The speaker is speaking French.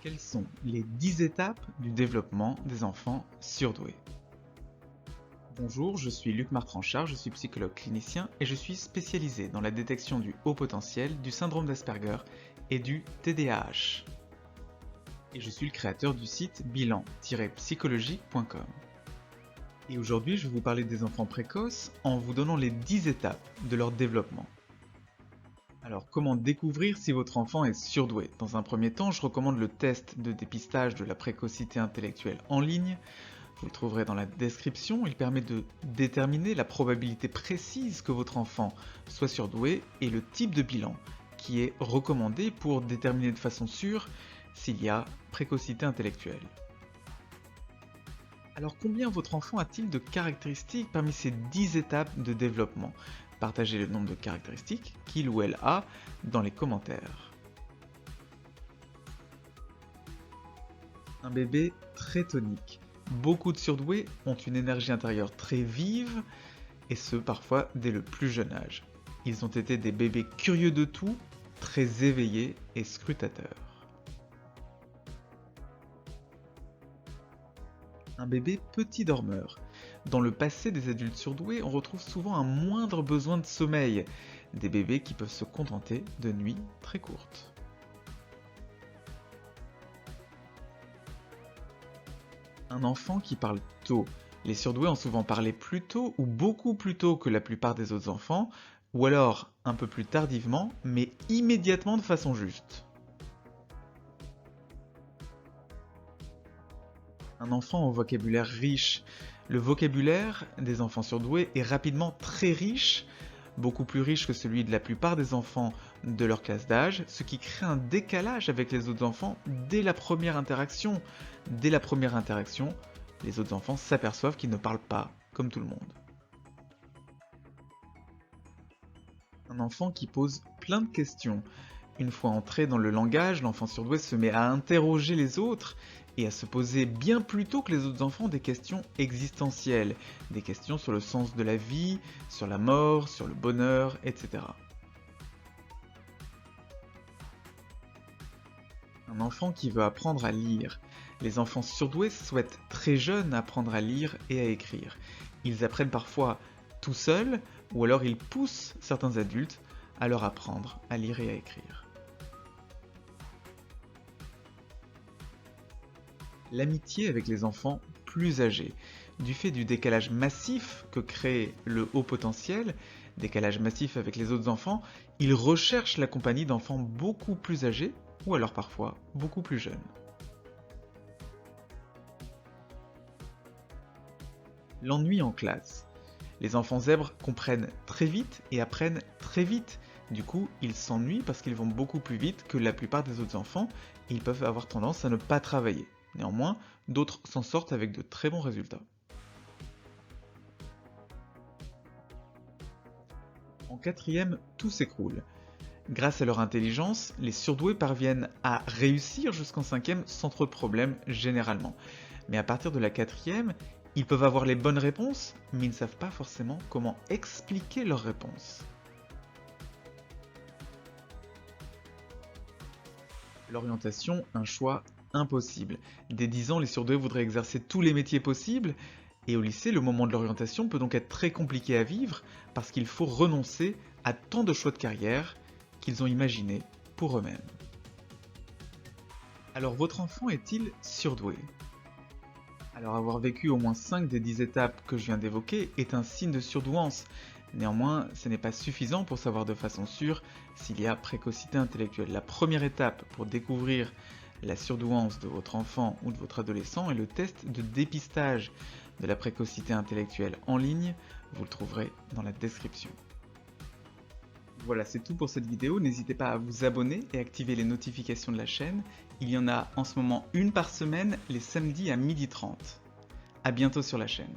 Quelles sont les 10 étapes du développement des enfants surdoués? Bonjour, je suis Luc Martranchard, je suis psychologue clinicien et je suis spécialisé dans la détection du haut potentiel, du syndrome d'Asperger et du TDAH. Et je suis le créateur du site bilan-psychologie.com. Et aujourd'hui, je vais vous parler des enfants précoces en vous donnant les 10 étapes de leur développement. Alors, comment découvrir si votre enfant est surdoué? Dans un premier temps, je recommande le test de dépistage de la précocité intellectuelle en ligne. Vous le trouverez dans la description. Il permet de déterminer la probabilité précise que votre enfant soit surdoué et le type de bilan qui est recommandé pour déterminer de façon sûre s'il y a précocité intellectuelle. Alors, combien votre enfant a-t-il de caractéristiques parmi ces 10 étapes de développement? Partagez le nombre de caractéristiques qu'il ou elle a dans les commentaires. Un bébé très tonique. Beaucoup de surdoués ont une énergie intérieure très vive, et ce parfois dès le plus jeune âge. Ils ont été des bébés curieux de tout, très éveillés et scrutateurs. Un bébé petit dormeur. Dans le passé des adultes surdoués, on retrouve souvent un moindre besoin de sommeil, des bébés qui peuvent se contenter de nuits très courtes. Un enfant qui parle tôt. Les surdoués ont souvent parlé plus tôt ou beaucoup plus tôt que la plupart des autres enfants, ou alors un peu plus tardivement, mais immédiatement de façon juste. Un enfant au vocabulaire riche. Le vocabulaire des enfants surdoués est rapidement très riche, beaucoup plus riche que celui de la plupart des enfants de leur classe d'âge, ce qui crée un décalage avec les autres enfants dès la première interaction. Dès la première interaction, les autres enfants s'aperçoivent qu'ils ne parlent pas comme tout le monde. Un enfant qui pose plein de questions. Une fois entré dans le langage, l'enfant surdoué se met à interroger les autres et à se poser bien plus tôt que les autres enfants des questions existentielles, des questions sur le sens de la vie, sur la mort, sur le bonheur, etc. Un enfant qui veut apprendre à lire. Les enfants surdoués souhaitent très jeunes apprendre à lire et à écrire. Ils apprennent parfois tout seuls, ou alors ils poussent certains adultes à leur apprendre à lire et à écrire. L'amitié avec les enfants plus âgés. Du fait du décalage massif que crée le haut potentiel, décalage massif avec les autres enfants, ils recherchent la compagnie d'enfants beaucoup plus âgés, ou alors parfois beaucoup plus jeunes. L'ennui en classe. Les enfants zèbres comprennent très vite et apprennent très vite. Du coup, ils s'ennuient parce qu'ils vont beaucoup plus vite que la plupart des autres enfants et ils peuvent avoir tendance à ne pas travailler. Néanmoins, d'autres s'en sortent avec de très bons résultats. En quatrième, tout s'écroule. Grâce à leur intelligence, les surdoués parviennent à réussir jusqu'en cinquième sans trop de problèmes généralement. Mais à partir de la quatrième, ils peuvent avoir les bonnes réponses, mais ils ne savent pas forcément comment expliquer leurs réponses. L'orientation, un choix impossible. Dès 10 ans, les surdoués voudraient exercer tous les métiers possibles, et au lycée, le moment de l'orientation peut donc être très compliqué à vivre parce qu'il faut renoncer à tant de choix de carrière qu'ils ont imaginés pour eux-mêmes. Alors votre enfant est-il surdoué? Alors avoir vécu au moins 5 des 10 étapes que je viens d'évoquer est un signe de surdouance. Néanmoins, ce n'est pas suffisant pour savoir de façon sûre s'il y a précocité intellectuelle. La première étape pour découvrir la surdouance de votre enfant ou de votre adolescent est le test de dépistage de la précocité intellectuelle en ligne. Vous le trouverez dans la description. Voilà, c'est tout pour cette vidéo. N'hésitez pas à vous abonner et activer les notifications de la chaîne. Il y en a en ce moment une par semaine, les samedis à 12h30. A bientôt sur la chaîne.